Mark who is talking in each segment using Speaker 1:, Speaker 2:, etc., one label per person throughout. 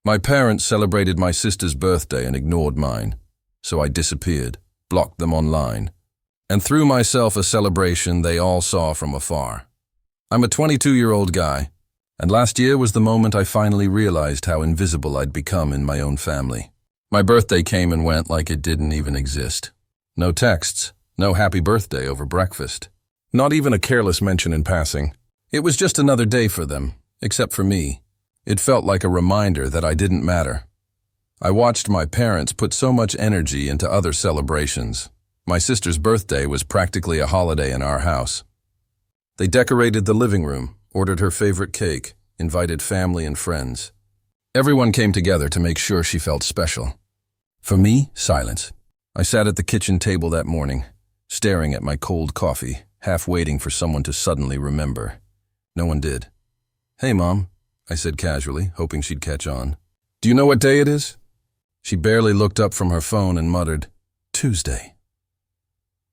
Speaker 1: My parents celebrated my sister's birthday and ignored mine, so I disappeared, blocked them online, and threw myself a celebration they all saw from afar. I'm a 22-year-old guy, and last year was the moment I finally realized how invisible I'd become in my own family. My birthday came and went like it didn't even exist. No texts, no happy birthday over breakfast. Not even a careless mention in passing. It was just another day for them, except for me. It felt like a reminder that I didn't matter. I watched my parents put so much energy into other celebrations. My sister's birthday was practically a holiday in our house. They decorated the living room, ordered her favorite cake, invited family and friends. Everyone came together to make sure she felt special. For me, silence. I sat at the kitchen table that morning, staring at my cold coffee, half waiting for someone to suddenly remember. No one did. "Hey, Mom," I said casually, hoping she'd catch on. "Do you know what day it is?" She barely looked up from her phone and muttered, "Tuesday."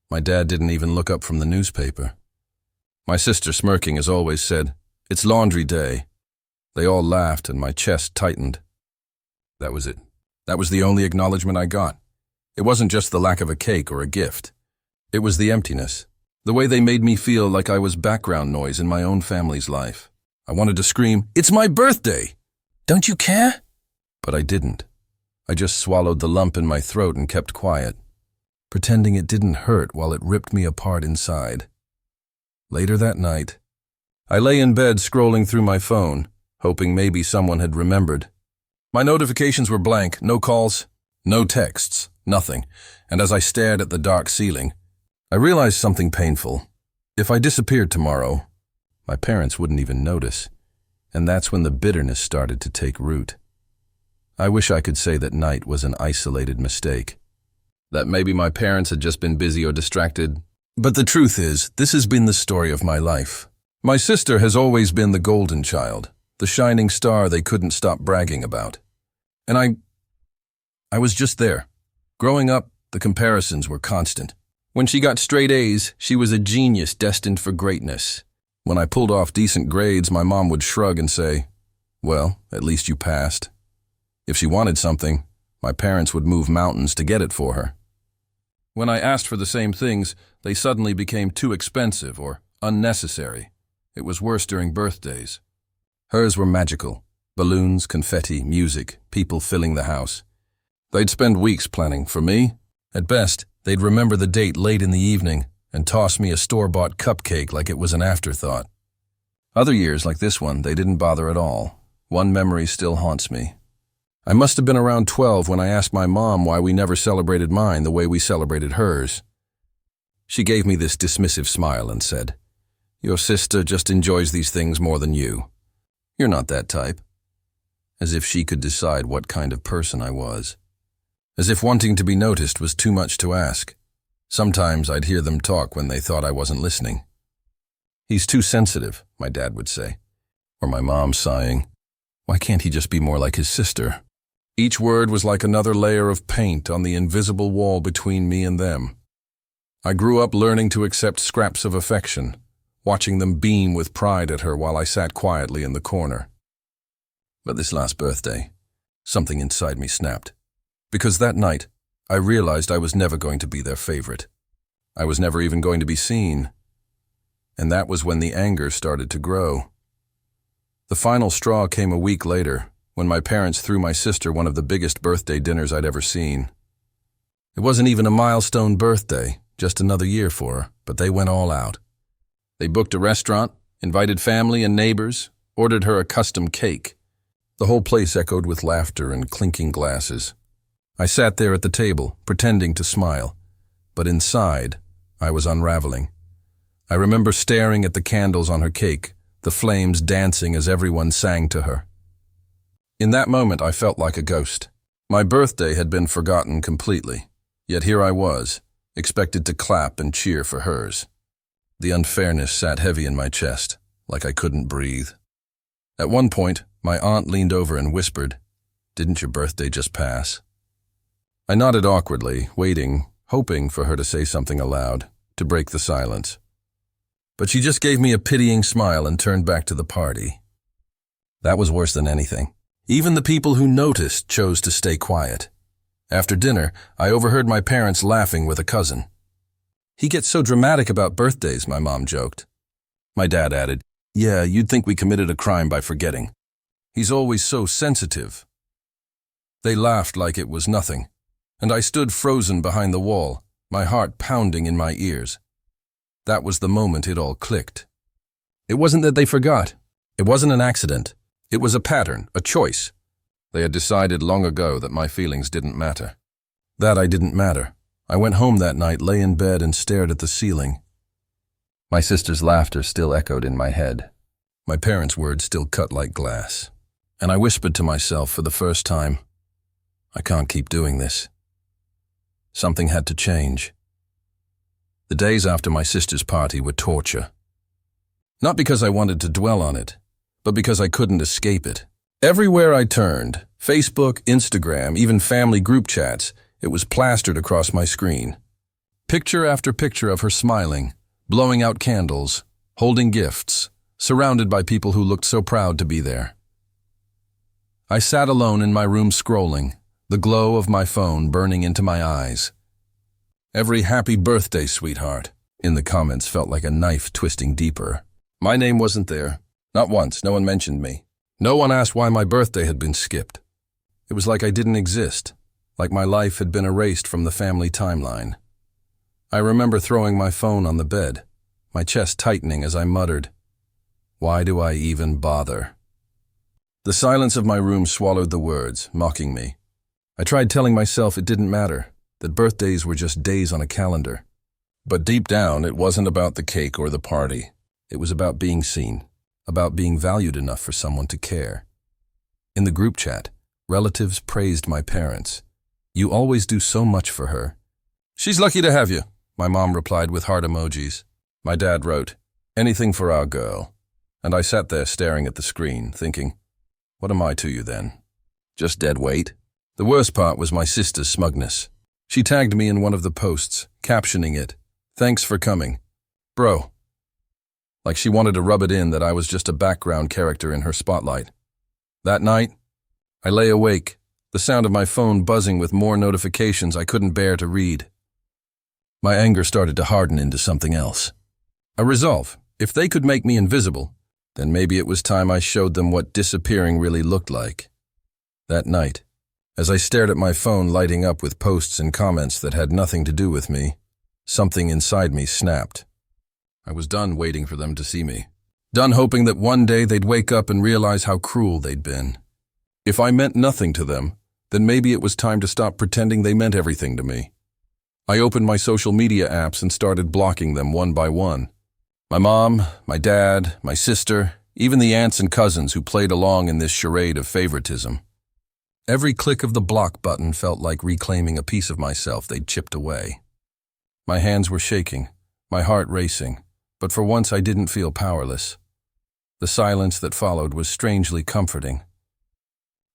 Speaker 1: My dad didn't even look up from the newspaper. My sister, smirking as always, said, "It's laundry day." They all laughed and my chest tightened. That was it. That was the only acknowledgement I got. It wasn't just the lack of a cake or a gift. It was the emptiness. The way they made me feel like I was background noise in my own family's life. I wanted to scream, "It's my birthday! Don't you care?" But I didn't. I just swallowed the lump in my throat and kept quiet, pretending it didn't hurt while it ripped me apart inside. Later that night, I lay in bed scrolling through my phone, hoping maybe someone had remembered. My notifications were blank, no calls, no texts, nothing, and as I stared at the dark ceiling, I realized something painful. If I disappeared tomorrow, my parents wouldn't even notice, and that's when the bitterness started to take root. I wish I could say that night was an isolated mistake, that maybe my parents had just been busy or distracted, but the truth is, this has been the story of my life. My sister has always been the golden child, the shining star they couldn't stop bragging about. And I was just there. Growing up, the comparisons were constant. When she got straight A's, she was a genius destined for greatness. When I pulled off decent grades, my mom would shrug and say, "Well, at least you passed." If she wanted something, my parents would move mountains to get it for her. When I asked for the same things, they suddenly became too expensive or unnecessary. It was worse during birthdays. Hers were magical. Balloons, confetti, music, people filling the house. They'd spend weeks planning. For me, at best, they'd remember the date late in the evening and toss me a store-bought cupcake like it was an afterthought. Other years, like this one, they didn't bother at all. One memory still haunts me. I must have been around 12 when I asked my mom why we never celebrated mine the way we celebrated hers. She gave me this dismissive smile and said, "Your sister just enjoys these things more than you. You're not that type." As if she could decide what kind of person I was. As if wanting to be noticed was too much to ask. Sometimes I'd hear them talk when they thought I wasn't listening. "He's too sensitive," my dad would say. Or my mom sighing, "Why can't he just be more like his sister?" Each word was like another layer of paint on the invisible wall between me and them. I grew up learning to accept scraps of affection, watching them beam with pride at her while I sat quietly in the corner. But this last birthday, something inside me snapped. Because that night, I realized I was never going to be their favorite. I was never even going to be seen. And that was when the anger started to grow. The final straw came a week later, when my parents threw my sister one of the biggest birthday dinners I'd ever seen. It wasn't even a milestone birthday, just another year for her, but they went all out. They booked a restaurant, invited family and neighbors, ordered her a custom cake. The whole place echoed with laughter and clinking glasses. I sat there at the table, pretending to smile, but inside, I was unraveling. I remember staring at the candles on her cake, the flames dancing as everyone sang to her. In that moment, I felt like a ghost. My birthday had been forgotten completely, yet here I was, expected to clap and cheer for hers. The unfairness sat heavy in my chest, like I couldn't breathe. At one point, my aunt leaned over and whispered, "Didn't your birthday just pass?" I nodded awkwardly, waiting, hoping for her to say something aloud, to break the silence. But she just gave me a pitying smile and turned back to the party. That was worse than anything. Even the people who noticed chose to stay quiet. After dinner, I overheard my parents laughing with a cousin. "He gets so dramatic about birthdays," my mom joked. My dad added, "Yeah, you'd think we committed a crime by forgetting. He's always so sensitive." They laughed like it was nothing, and I stood frozen behind the wall, my heart pounding in my ears. That was the moment it all clicked. It wasn't that they forgot. It wasn't an accident. It was a pattern, a choice. They had decided long ago that my feelings didn't matter. That I didn't matter. I went home that night, lay in bed, and stared at the ceiling. My sister's laughter still echoed in my head. My parents' words still cut like glass. And I whispered to myself for the first time, I can't keep doing this. Something had to change. The days after my sister's party were torture. Not because I wanted to dwell on it, but because I couldn't escape it. Everywhere I turned, Facebook, Instagram, even family group chats, it was plastered across my screen. Picture after picture of her smiling, blowing out candles, holding gifts, surrounded by people who looked so proud to be there. I sat alone in my room scrolling, the glow of my phone burning into my eyes. Every "happy birthday, sweetheart" in the comments felt like a knife twisting deeper. My name wasn't there. Not once. No one mentioned me. No one asked why my birthday had been skipped. It was like I didn't exist, like my life had been erased from the family timeline. I remember throwing my phone on the bed, my chest tightening as I muttered, "Why do I even bother?" The silence of my room swallowed the words, mocking me. I tried telling myself it didn't matter, that birthdays were just days on a calendar. But deep down, it wasn't about the cake or the party. It was about being seen, about being valued enough for someone to care. In the group chat, relatives praised my parents. "You always do so much for her." "She's lucky to have you," my mom replied with heart emojis. My dad wrote, "Anything for our girl." And I sat there staring at the screen, thinking, what am I to you then? Just dead weight? The worst part was my sister's smugness. She tagged me in one of the posts, captioning it, "Thanks for coming. Bro." Like she wanted to rub it in that I was just a background character in her spotlight. That night, I lay awake, the sound of my phone buzzing with more notifications I couldn't bear to read. My anger started to harden into something else. A resolve. If they could make me invisible, then maybe it was time I showed them what disappearing really looked like. That night, as I stared at my phone lighting up with posts and comments that had nothing to do with me, something inside me snapped. I was done waiting for them to see me. Done hoping that one day they'd wake up and realize how cruel they'd been. If I meant nothing to them, then maybe it was time to stop pretending they meant everything to me. I opened my social media apps and started blocking them one by one. My mom, my dad, my sister, even the aunts and cousins who played along in this charade of favoritism. Every click of the block button felt like reclaiming a piece of myself they'd chipped away. My hands were shaking, my heart racing, but for once I didn't feel powerless. The silence that followed was strangely comforting.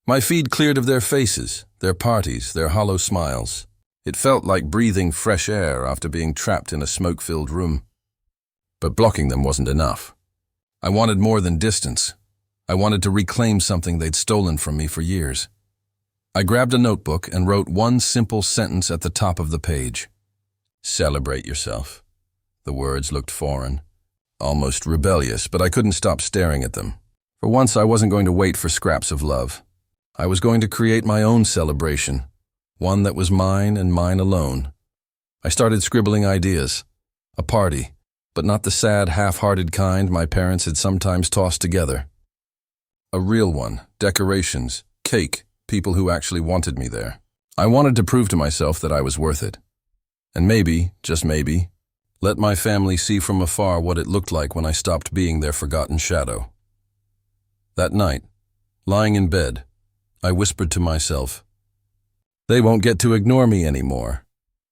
Speaker 1: My feed cleared of their faces, their parties, their hollow smiles. It felt like breathing fresh air after being trapped in a smoke-filled room. But blocking them wasn't enough. I wanted more than distance. I wanted to reclaim something they'd stolen from me for years. I grabbed a notebook and wrote one simple sentence at the top of the page. "Celebrate yourself." The words looked foreign, almost rebellious, but I couldn't stop staring at them. For once, I wasn't going to wait for scraps of love. I was going to create my own celebration, one that was mine and mine alone. I started scribbling ideas. A party, but not the sad, half-hearted kind my parents had sometimes tossed together. A real one, decorations, cake, people who actually wanted me there. I wanted to prove to myself that I was worth it. And maybe, just maybe, let my family see from afar what it looked like when I stopped being their forgotten shadow. That night, lying in bed, I whispered to myself, "They won't get to ignore me anymore."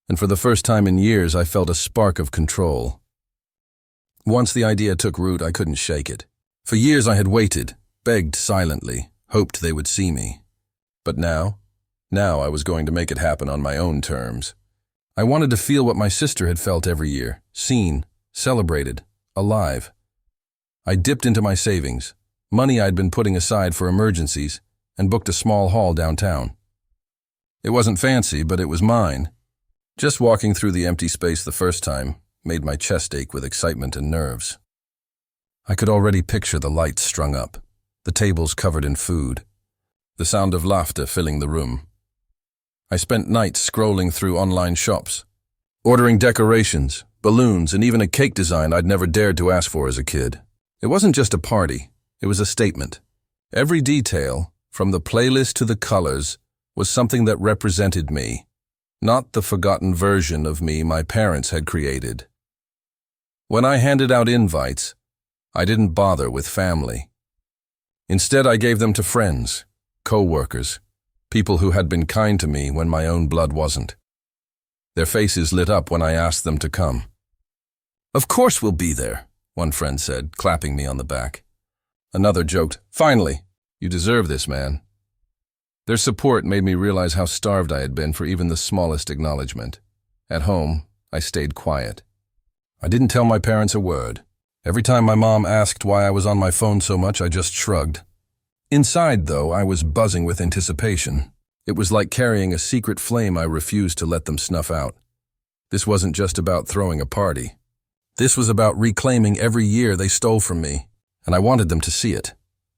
Speaker 1: And for the first time in years, I felt a spark of control. Once the idea took root, I couldn't shake it. For years I had waited, begged silently, hoped they would see me. But now I was going to make it happen on my own terms. I wanted to feel what my sister had felt every year, seen, celebrated, alive. I dipped into my savings, money I'd been putting aside for emergencies, and booked a small hall downtown. It wasn't fancy, but it was mine. Just walking through the empty space the first time made my chest ache with excitement and nerves. I could already picture the lights strung up, the tables covered in food, the sound of laughter filling the room. I spent nights scrolling through online shops, ordering decorations, balloons, and even a cake design I'd never dared to ask for as a kid. It wasn't just a party, it was a statement. Every detail, from the playlist to the colors, was something that represented me, not the forgotten version of me my parents had created. When I handed out invites, I didn't bother with family. Instead, I gave them to friends, co-workers, people who had been kind to me when my own blood wasn't. Their faces lit up when I asked them to come. "Of course we'll be there," one friend said, clapping me on the back. Another joked, "Finally, you deserve this, man." Their support made me realize how starved I had been for even the smallest acknowledgement. At home, I stayed quiet. I didn't tell my parents a word. Every time my mom asked why I was on my phone so much, I just shrugged. Inside, though, I was buzzing with anticipation. It was like carrying a secret flame I refused to let them snuff out. This wasn't just about throwing a party. This was about reclaiming every year they stole from me, and I wanted them to see it.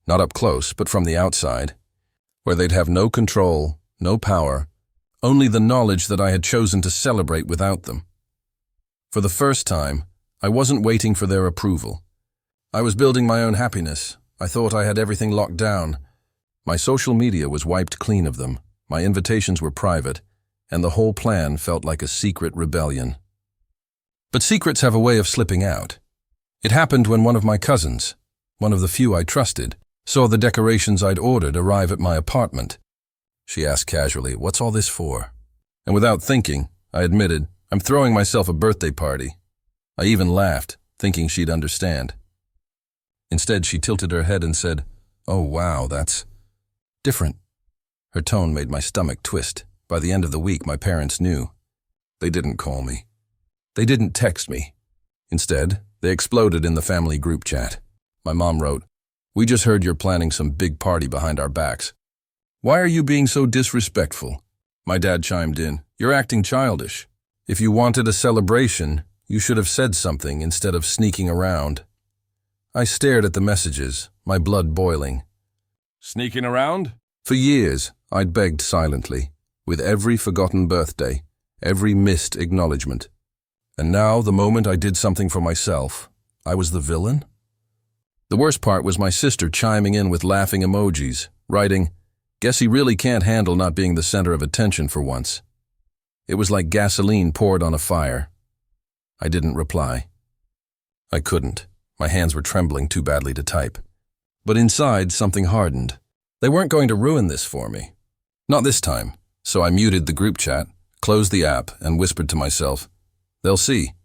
Speaker 1: Not up close, but from the outside, where they'd have no control, no power, only the knowledge that I had chosen to celebrate without them. For the first time, I wasn't waiting for their approval. I was building my own happiness. I thought I had everything locked down. My social media was wiped clean of them. My invitations were private, and the whole plan felt like a secret rebellion. But secrets have a way of slipping out. It happened when one of my cousins, one of the few I trusted, saw the decorations I'd ordered arrive at my apartment. She asked casually, "What's all this for?" And without thinking, I admitted, "I'm throwing myself a birthday party." I even laughed, thinking she'd understand. Instead, she tilted her head and said, "Oh wow, that's different." Her tone made my stomach twist. By the end of the week, my parents knew. They didn't call me. They didn't text me. Instead, they exploded in the family group chat. My mom wrote, "We just heard you're planning some big party behind our backs. Why are you being so disrespectful?" My dad chimed in, "You're acting childish. If you wanted a celebration, you should have said something instead of sneaking around." I stared at the messages, my blood boiling. Sneaking around? For years, I'd begged silently, with every forgotten birthday, every missed acknowledgement. And now, the moment I did something for myself, I was the villain? The worst part was my sister chiming in with laughing emojis, writing, "Guess he really can't handle not being the center of attention for once." It was like gasoline poured on a fire. I didn't reply. I couldn't. My hands were trembling too badly to type. But inside, something hardened. They weren't going to ruin this for me. Not this time. So I muted the group chat, closed the app, and whispered to myself, "They'll see.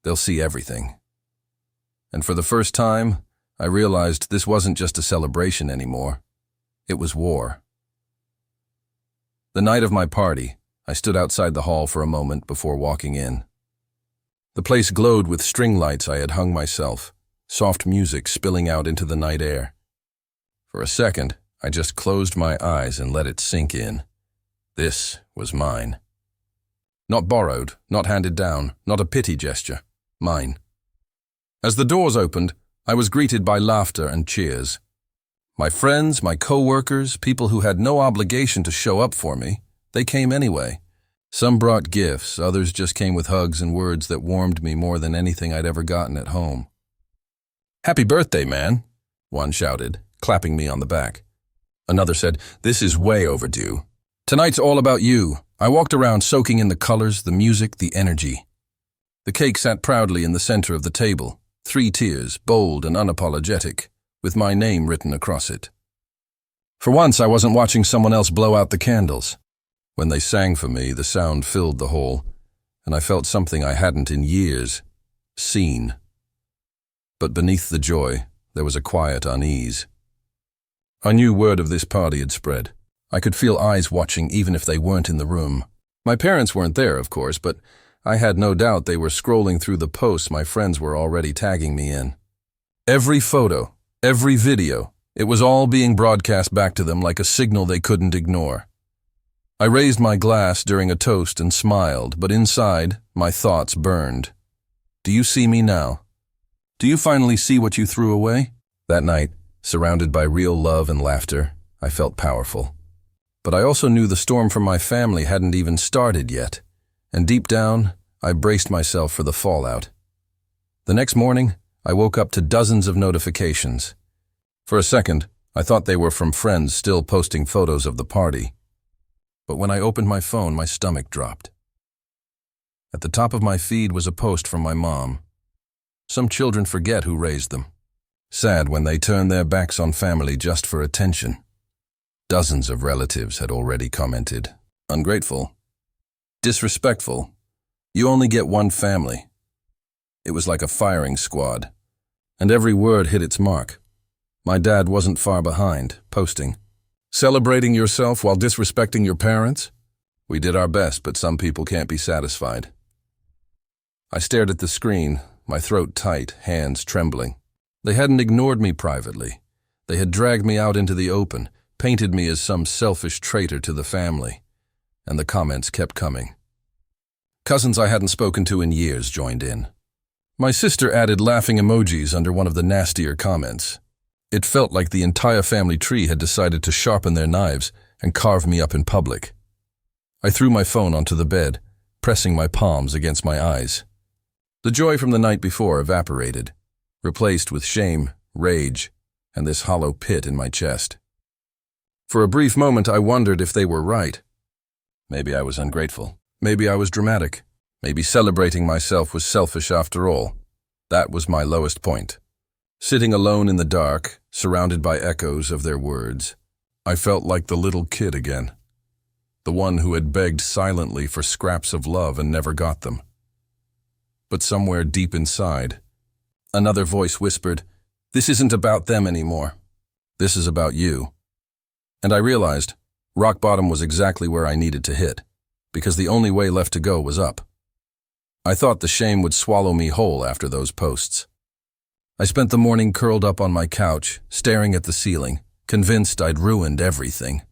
Speaker 1: They'll see everything." And for the first time, I realized this wasn't just a celebration anymore. It was war. The night of my party, I stood outside the hall for a moment before walking in. The place glowed with string lights I had hung myself, soft music spilling out into the night air. For a second, I just closed my eyes and let it sink in. This was mine. Not borrowed, not handed down, not a pity gesture. Mine. As the doors opened, I was greeted by laughter and cheers. My friends, my co-workers, people who had no obligation to show up for me, they came anyway. Some brought gifts, others just came with hugs and words that warmed me more than anything I'd ever gotten at home. "Happy birthday, man," one shouted, clapping me on the back. Another said, "This is way overdue. Tonight's all about you." I walked around soaking in the colors, the music, the energy. The cake sat proudly in the center of the table, 3 tiers, bold and unapologetic, with my name written across it. For once, I wasn't watching someone else blow out the candles. When they sang for me, the sound filled the hall, and I felt something I hadn't in years, seen. But beneath the joy, there was a quiet unease. I knew word of this party had spread. I could feel eyes watching even if they weren't in the room. My parents weren't there, of course, but I had no doubt they were scrolling through the posts my friends were already tagging me in. Every photo, every video, It was all being broadcast back to them like a signal they couldn't ignore. I raised my glass during a toast and smiled, but inside, my thoughts burned. Do you see me now? Do you finally see what you threw away? That night, surrounded by real love and laughter, I felt powerful. But I also knew the storm from my family hadn't even started yet, and deep down, I braced myself for the fallout. The next morning, I woke up to dozens of notifications. For a second, I thought they were from friends still posting photos of the party. But when I opened my phone, my stomach dropped. At the top of my feed was a post from my mom. Some children forget who raised them. Sad when they turn their backs on family just for attention. Dozens of relatives had already commented. Ungrateful. Disrespectful. You only get one family. It was like a firing squad, and every word hit its mark. My dad wasn't far behind, posting, "Celebrating yourself while disrespecting your parents? We did our best, but some people can't be satisfied." I stared at the screen, my throat tight, hands trembling. They hadn't ignored me privately. They had dragged me out into the open, painted me as some selfish traitor to the family. And the comments kept coming. Cousins I hadn't spoken to in years joined in. My sister added laughing emojis under one of the nastier comments. It felt like the entire family tree had decided to sharpen their knives and carve me up in public. I threw my phone onto the bed, pressing my palms against my eyes. The joy from the night before evaporated, replaced with shame, rage, and this hollow pit in my chest. For a brief moment, I wondered if they were right. Maybe I was ungrateful. Maybe I was dramatic. Maybe celebrating myself was selfish after all. That was my lowest point. Sitting alone in the dark, surrounded by echoes of their words, I felt like the little kid again. The one who had begged silently for scraps of love and never got them. But somewhere deep inside, another voice whispered, "This isn't about them anymore. This is about you." And I realized rock bottom was exactly where I needed to hit, because the only way left to go was up. I thought the shame would swallow me whole after those posts. I spent the morning curled up on my couch, staring at the ceiling, convinced I'd ruined everything.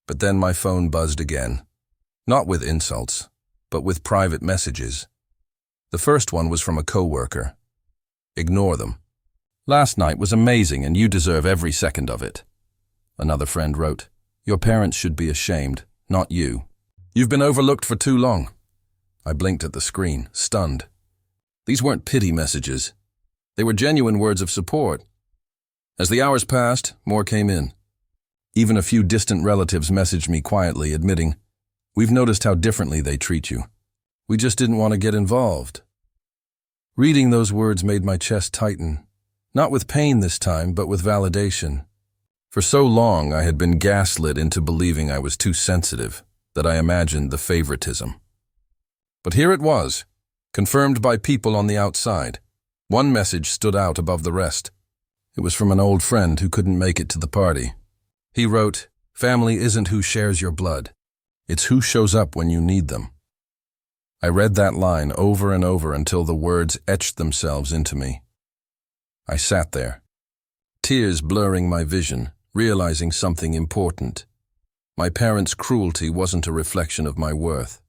Speaker 1: But then my phone buzzed again, not with insults, but with private messages. The first one was from a coworker. "Ignore them. Last night was amazing and you deserve every second of it." Another friend wrote, "Your parents should be ashamed, not you. You've been overlooked for too long." I blinked at the screen, stunned. These weren't pity messages. They were genuine words of support. As the hours passed, more came in. Even a few distant relatives messaged me quietly, admitting, "We've noticed how differently they treat you. We just didn't want to get involved." Reading those words made my chest tighten, not with pain this time, but with validation. For so long, I had been gaslit into believing I was too sensitive, that I imagined the favoritism. But here it was, confirmed by people on the outside. One message stood out above the rest. It was from an old friend who couldn't make it to the party. He wrote, "Family isn't who shares your blood. It's who shows up when you need them." I read that line over and over until the words etched themselves into me. I sat there, tears blurring my vision, realizing something important. My parents' cruelty wasn't a reflection of my worth.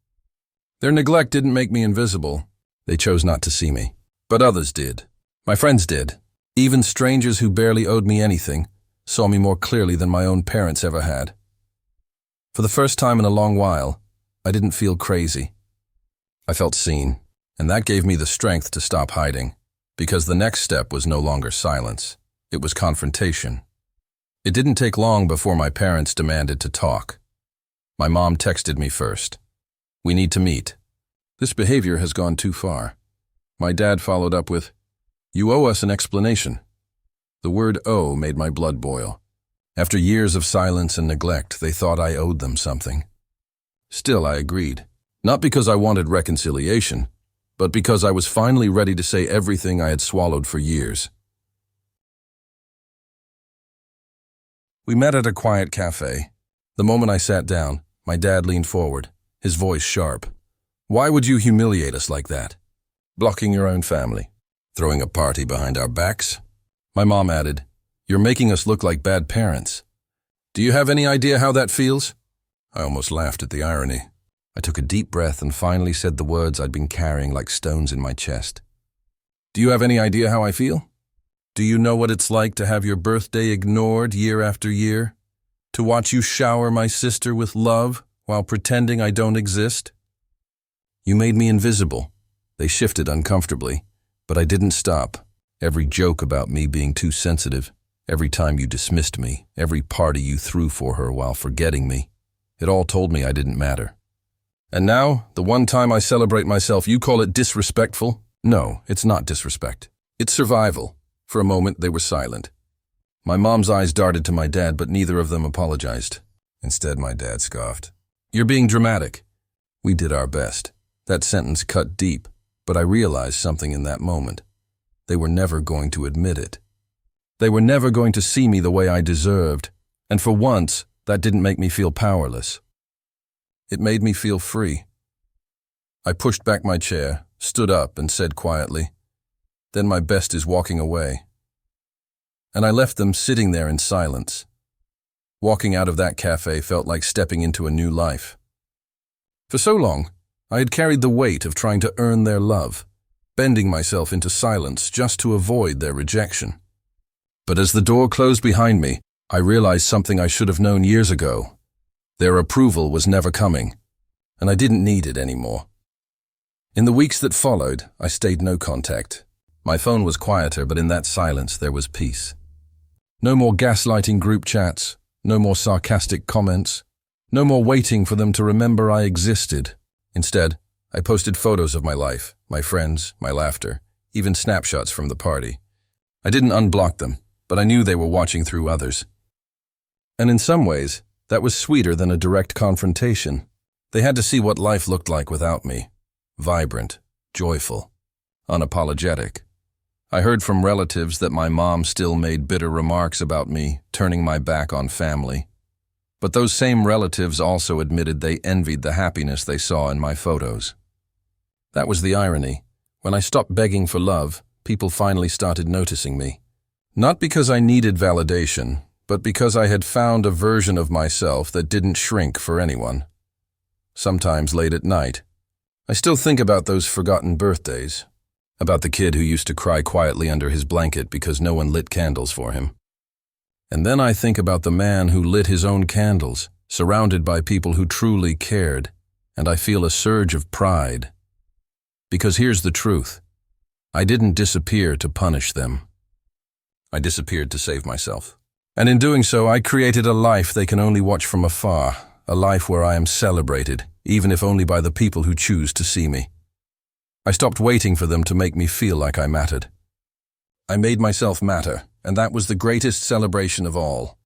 Speaker 1: Their neglect didn't make me invisible. They chose not to see me. But others did. My friends did. Even strangers who barely owed me anything saw me more clearly than my own parents ever had. For the first time in a long while, I didn't feel crazy. I felt seen, and that gave me the strength to stop hiding, because the next step was no longer silence. It was confrontation. It didn't take long before my parents demanded to talk. My mom texted me first. "We need to meet. This behavior has gone too far." My dad followed up with, "You owe us an explanation." The word "owe" made my blood boil. After years of silence and neglect, they thought I owed them something. Still, I agreed. Not because I wanted reconciliation, but because I was finally ready to say everything I had swallowed for years. We met at a quiet cafe. The moment I sat down, my dad leaned forward, his voice sharp. "Why would you humiliate us like that? Blocking your own family, throwing a party behind our backs?" My mom added, You're making us look like bad parents. Do you have any idea how that feels?" I almost laughed at the irony. I took a deep breath and finally said the words I'd been carrying like stones in my chest. "Do you have any idea how I feel? Do you know what it's like to have your birthday ignored year after year? To watch you shower my sister with love while pretending I don't exist? You made me invisible." They shifted uncomfortably, but I didn't stop. Every joke about me being too sensitive, every time you dismissed me, every party you threw for her while forgetting me, it all told me I didn't matter. And now, the one time I celebrate myself, you call it disrespectful? No, it's not disrespect. It's survival. For a moment, they were silent. My mom's eyes darted to my dad, but neither of them apologized. Instead, my dad scoffed. "You're being dramatic." We did our best. That sentence cut deep, but I realized something in that moment. They were never going to admit it. They were never going to see me the way I deserved, and for once, that didn't make me feel powerless. It made me feel free. I pushed back my chair, stood up, and said quietly, "Then my best is walking away." And I left them sitting there in silence. Walking out of that cafe felt like stepping into a new life. For so long, I had carried the weight of trying to earn their love, bending myself into silence just to avoid their rejection. But as the door closed behind me, I realized something I should have known years ago. Their approval was never coming, and I didn't need it anymore. In the weeks that followed, I stayed no contact. My phone was quieter, but in that silence there was peace. No more gaslighting group chats, no more sarcastic comments, no more waiting for them to remember I existed. Instead, I posted photos of my life, my friends, my laughter, even snapshots from the party. I didn't unblock them, but I knew they were watching through others. And in some ways, that was sweeter than a direct confrontation. They had to see what life looked like without me. Vibrant, joyful, unapologetic. I heard from relatives that my mom still made bitter remarks about me, turning my back on family. But those same relatives also admitted they envied the happiness they saw in my photos. That was the irony. When I stopped begging for love, people finally started noticing me. Not because I needed validation, but because I had found a version of myself that didn't shrink for anyone. Sometimes late at night, I still think about those forgotten birthdays, about the kid who used to cry quietly under his blanket because no one lit candles for him. And then I think about the man who lit his own candles, surrounded by people who truly cared, and I feel a surge of pride. Because here's the truth. I didn't disappear to punish them. I disappeared to save myself. And in doing so, I created a life they can only watch from afar, a life where I am celebrated, even if only by the people who choose to see me. I stopped waiting for them to make me feel like I mattered. I made myself matter, and that was the greatest celebration of all.